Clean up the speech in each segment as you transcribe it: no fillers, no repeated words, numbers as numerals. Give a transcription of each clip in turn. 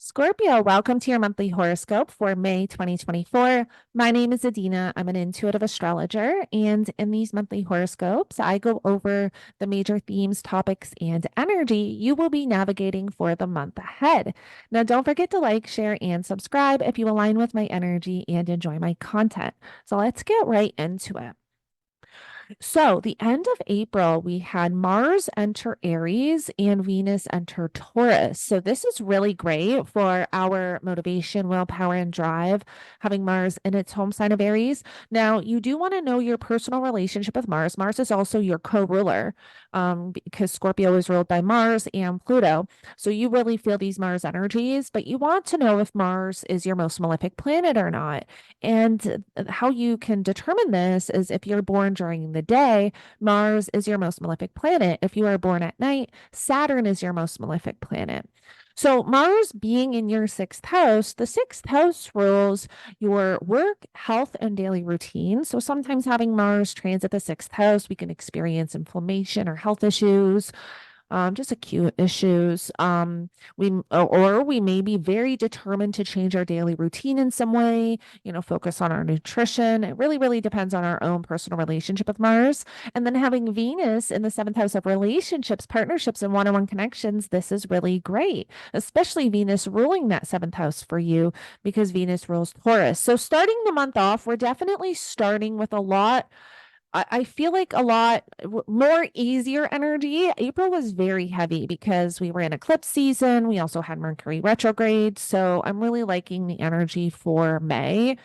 Scorpio, welcome to your monthly horoscope for May 2024. My name is Adina. I'm an intuitive astrologer, and in these monthly horoscopes, I go over the major themes, topics, and energy you will be navigating for the month ahead. Now, don't forget to like, share, and subscribe if you align with my energy and enjoy my content. So let's get right into it. So, the end of April, we had Mars enter Aries and Venus enter Taurus. So, this is really great for our motivation, willpower, and drive, having Mars in its home sign of Aries. Now, you do want to know your personal relationship with Mars. Mars is also your co ruler because Scorpio is ruled by Mars and Pluto. So, you really feel these Mars energies, but you want to know if Mars is your most malefic planet or not. And how you can determine this is if you're born during the day, Mars is your most malefic planet. If you are born at night, Saturn is your most malefic planet. So, Mars being in your sixth house, the sixth house rules your work, health, and daily routine. So, sometimes having Mars transit the sixth house, we can experience inflammation or health issues, just acute issues. Or we may be very determined to change our daily routine in some way, focus on our nutrition. It really, really depends on our own personal relationship with Mars. And then having Venus in the seventh house of relationships, partnerships, and one-on-one connections, this is really great, especially Venus ruling that seventh house for you because Venus rules Taurus. So starting the month off, we're definitely starting with a lot. I feel like a lot more easier energy. April was very heavy because we were in eclipse season. We also had Mercury retrograde. So I'm really liking the energy for May.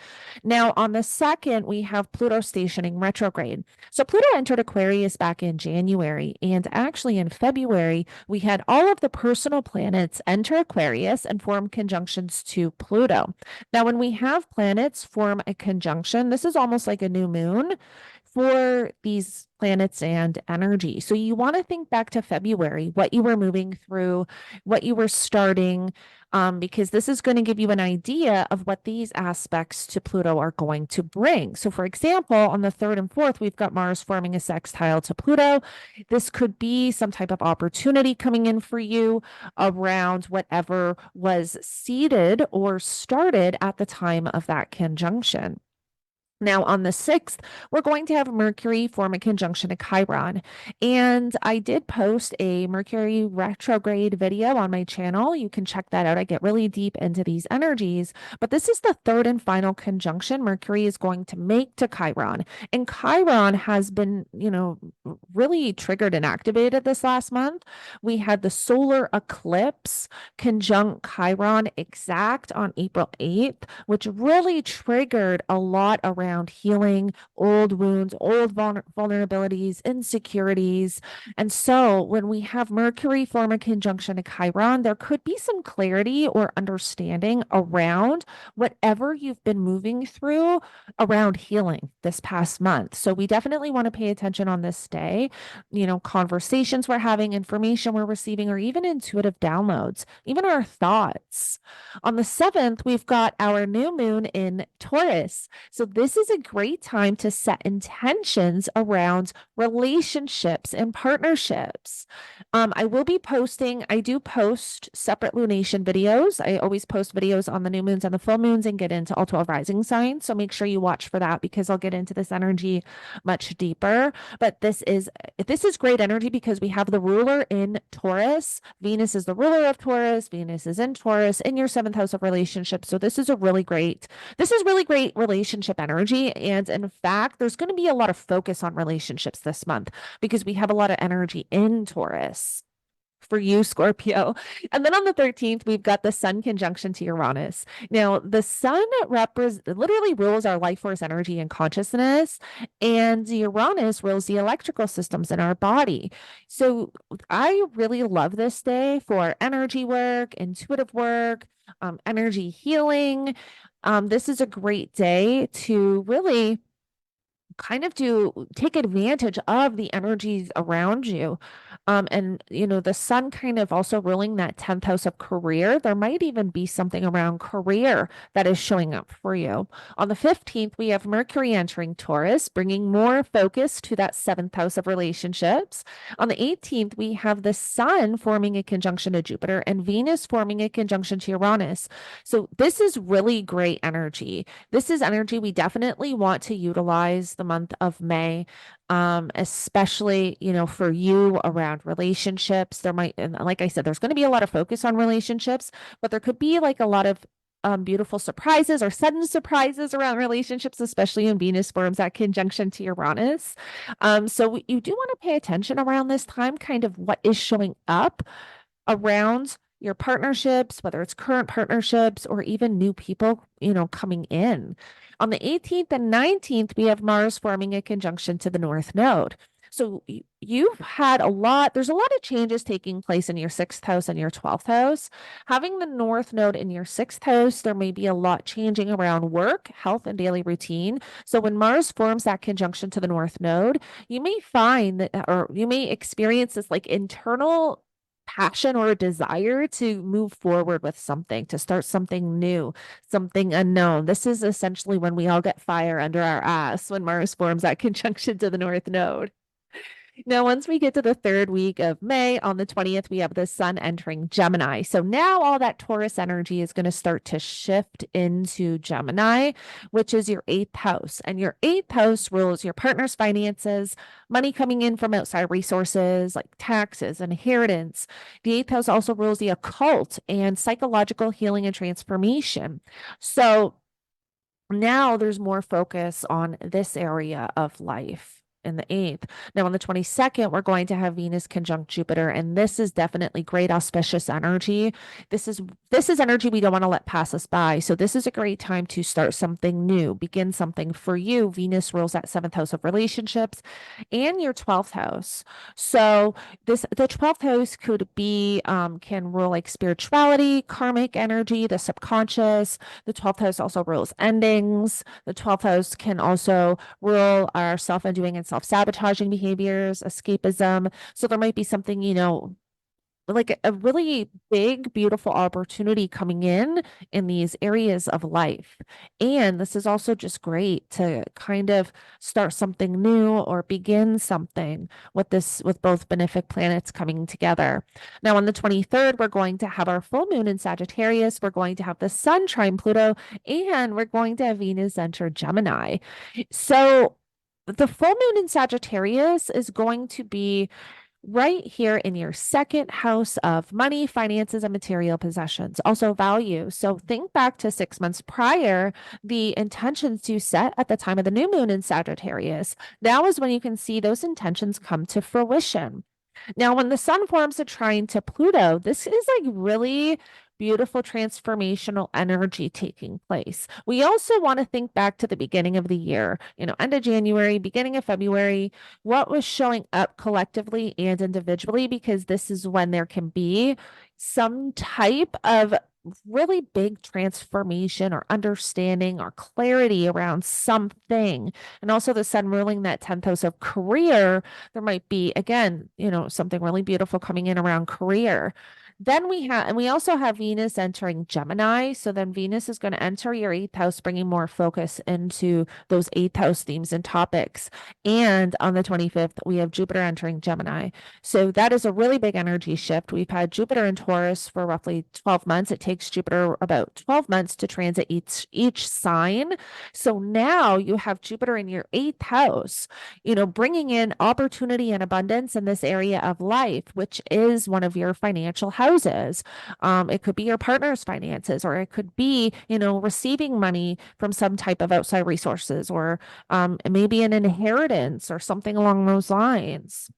Now, on the second, we have Pluto stationing retrograde. So Pluto entered Aquarius back in January. And actually, in February, we had all of the personal planets enter Aquarius and form conjunctions to Pluto. Now, when we have planets form a conjunction, this is almost like a new moon for these planets and energy. So you want to think back to February, what you were moving through, what you were starting, because this is going to give you an idea of what these aspects to Pluto are going to bring. So, for example, on the third and fourth, we've got Mars forming a sextile to Pluto. This could be some type of opportunity coming in for you around whatever was seeded or started at the time of that conjunction. Now, on the 6th, we're going to have Mercury form a conjunction to Chiron. And I did post a Mercury retrograde video on my channel. You can check that out. I get really deep into these energies. But this is the third and final conjunction Mercury is going to make to Chiron. And Chiron has been, really triggered and activated this last month. We had the solar eclipse conjunct Chiron exact on April 8th, which really triggered a lot around healing old wounds, old vulnerabilities, insecurities. And so when we have Mercury form a conjunction to Chiron, there could be some clarity or understanding around whatever you've been moving through around healing this past month. So we definitely want to pay attention on this day, conversations we're having, information we're receiving, or even intuitive downloads, even our thoughts. On the 7th, we've got our new moon in Taurus. So this is a great time to set intentions around relationships and partnerships. I do post separate lunation videos. I always post videos on the new moons and the full moons and get into all 12 rising signs. So make sure you watch for that because I'll get into this energy much deeper. But this is great energy because we have the ruler in Taurus. Venus is the ruler of Taurus. Venus is in Taurus in your seventh house of relationships. So this is really great relationship energy. And in fact, there's going to be a lot of focus on relationships this month because we have a lot of energy in Taurus for you, Scorpio. And then on the 13th, we've got the Sun conjunction to Uranus. Now, the Sun literally rules our life force energy and consciousness, and Uranus rules the electrical systems in our body. So I really love this day for energy work, intuitive work, energy healing. This is a great day to really kind of to take advantage of the energies around you. And the sun kind of also ruling that 10th house of career. There might even be something around career that is showing up for you. On the 15th, we have Mercury entering Taurus, bringing more focus to that 7th house of relationships. On the 18th, we have the sun forming a conjunction to Jupiter and Venus forming a conjunction to Uranus. So this is really great energy. This is energy we definitely want to utilize the month of May, especially, for you around relationships. There might, and like I said, there's going to be a lot of focus on relationships, but there could be like a lot of beautiful surprises or sudden surprises around relationships, especially in Venus forms that conjunction to Uranus. So you do want to pay attention around this time, kind of what is showing up around your partnerships, whether it's current partnerships or even new people, coming in. On the 18th and 19th, we have Mars forming a conjunction to the North Node. So you've had there's a lot of changes taking place in your 6th house and your 12th house. Having the North Node in your 6th house, there may be a lot changing around work, health, and daily routine. So when Mars forms that conjunction to the North Node, you may find that, or you may experience this like internal passion or a desire to move forward with something, to start something new, something unknown. This is essentially when we all get fire under our ass when Mars forms that conjunction to the North Node. Now, once we get to the third week of May, on the 20th, we have the sun entering Gemini. So now all that Taurus energy is going to start to shift into Gemini, which is your 8th house. And your 8th house rules your partner's finances, money coming in from outside resources like taxes, inheritance. The 8th house also rules the occult and psychological healing and transformation. So now there's more focus on this area of life in the 8th. Now, on the 22nd, we're going to have Venus conjunct Jupiter, and this is definitely great auspicious energy. This is energy we don't want to let pass us by. So this is a great time to start something new, begin something for you. Venus rules that 7th house of relationships and your 12th house. So the 12th house could be can rule like spirituality, karmic energy, the subconscious. The 12th house also rules endings. The 12th house can also rule our self-undoing and self-sabotaging behaviors, escapism. So there might be something, like a really big, beautiful opportunity coming in these areas of life. And this is also just great to kind of start something new or begin something with both benefic planets coming together. Now, on the 23rd, we're going to have our full moon in Sagittarius. We're going to have the sun trine Pluto, and we're going to have Venus enter Gemini. So the full moon in Sagittarius is going to be right here in your 2nd house of money, finances, and material possessions, also value. So think back to 6 months prior, the intentions you set at the time of the new moon in Sagittarius. Now is when you can see those intentions come to fruition. Now, when the sun forms a trine to Pluto, this is like really beautiful transformational energy taking place. We also want to think back to the beginning of the year, end of January, beginning of February, what was showing up collectively and individually, because this is when there can be some type of really big transformation or understanding or clarity around something. And also the sun ruling that 10th house of career, there might be, again, something really beautiful coming in around career. Then we also have Venus entering Gemini. So then Venus is going to enter your 8th house, bringing more focus into those 8th house themes and topics. And on the 25th, we have Jupiter entering Gemini. So that is a really big energy shift. We've had Jupiter in Taurus for roughly 12 months. It takes Jupiter about 12 months to transit each sign. So now you have Jupiter in your 8th house, bringing in opportunity and abundance in this area of life, which is one of your financial houses. It could be your partner's finances, or it could be, receiving money from some type of outside resources, or maybe an inheritance or something along those lines.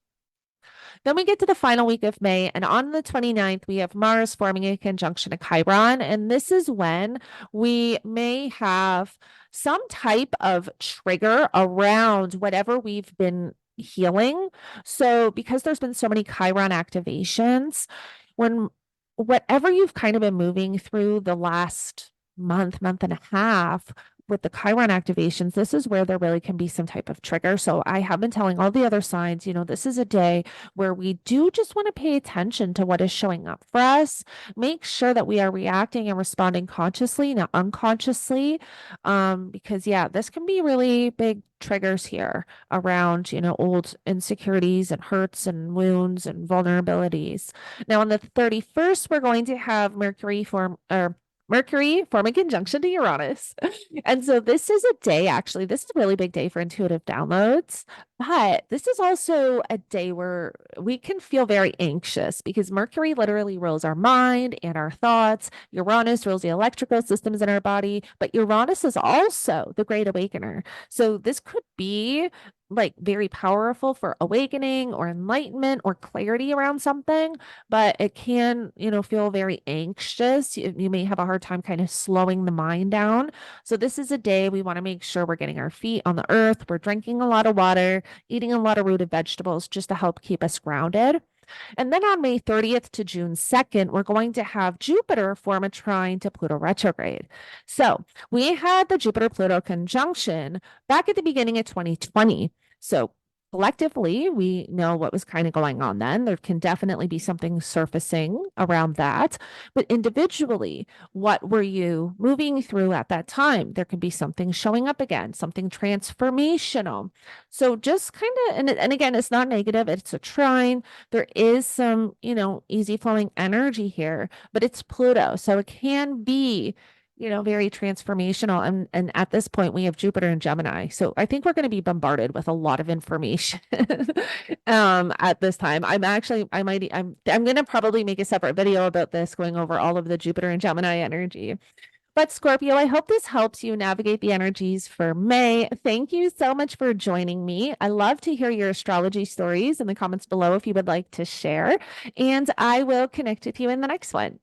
Then we get to the final week of May, and on the 29th, we have Mars forming a conjunction to Chiron. And this is when we may have some type of trigger around whatever we've been healing. So because there's been so many Chiron activations, when whatever you've kind of been moving through the last month and a half, with the Chiron activations, this is where there really can be some type of trigger. So I have been telling all the other signs, this is a day where we do just want to pay attention to what is showing up for us. Make sure that we are reacting and responding consciously, not unconsciously. Because yeah, this can be really big triggers here around, old insecurities and hurts and wounds and vulnerabilities. Now, on the 31st, we're going to have Mercury forming conjunction to Uranus. And so this is a day, actually, this is a really big day for intuitive downloads, but this is also a day where we can feel very anxious because Mercury literally rules our mind and our thoughts. Uranus rules the electrical systems in our body, but Uranus is also the great awakener. So this could be like very powerful for awakening or enlightenment or clarity around something, but it can, feel very anxious. You may have a hard time kind of slowing the mind down. So this is a day we want to make sure we're getting our feet on the earth. We're drinking a lot of water, eating a lot of rooted vegetables just to help keep us grounded. And then on May 30th to June 2nd, we're going to have Jupiter form a trine to Pluto retrograde. So we had the Jupiter Pluto conjunction back at the beginning of 2020. So collectively, we know what was kind of going on then. There can definitely be something surfacing around that. But individually, what were you moving through at that time? There could be something showing up again, something transformational. So just kind of, and again, it's not negative, it's a trine. There is some, easy flowing energy here, but it's Pluto. So it can be very transformational. And at this point, we have Jupiter and Gemini. So I think we're going to be bombarded with a lot of information at this time. I'm going to probably make a separate video about this, going over all of the Jupiter and Gemini energy. But Scorpio, I hope this helps you navigate the energies for May. Thank you so much for joining me. I love to hear your astrology stories in the comments below if you would like to share. And I will connect with you in the next one.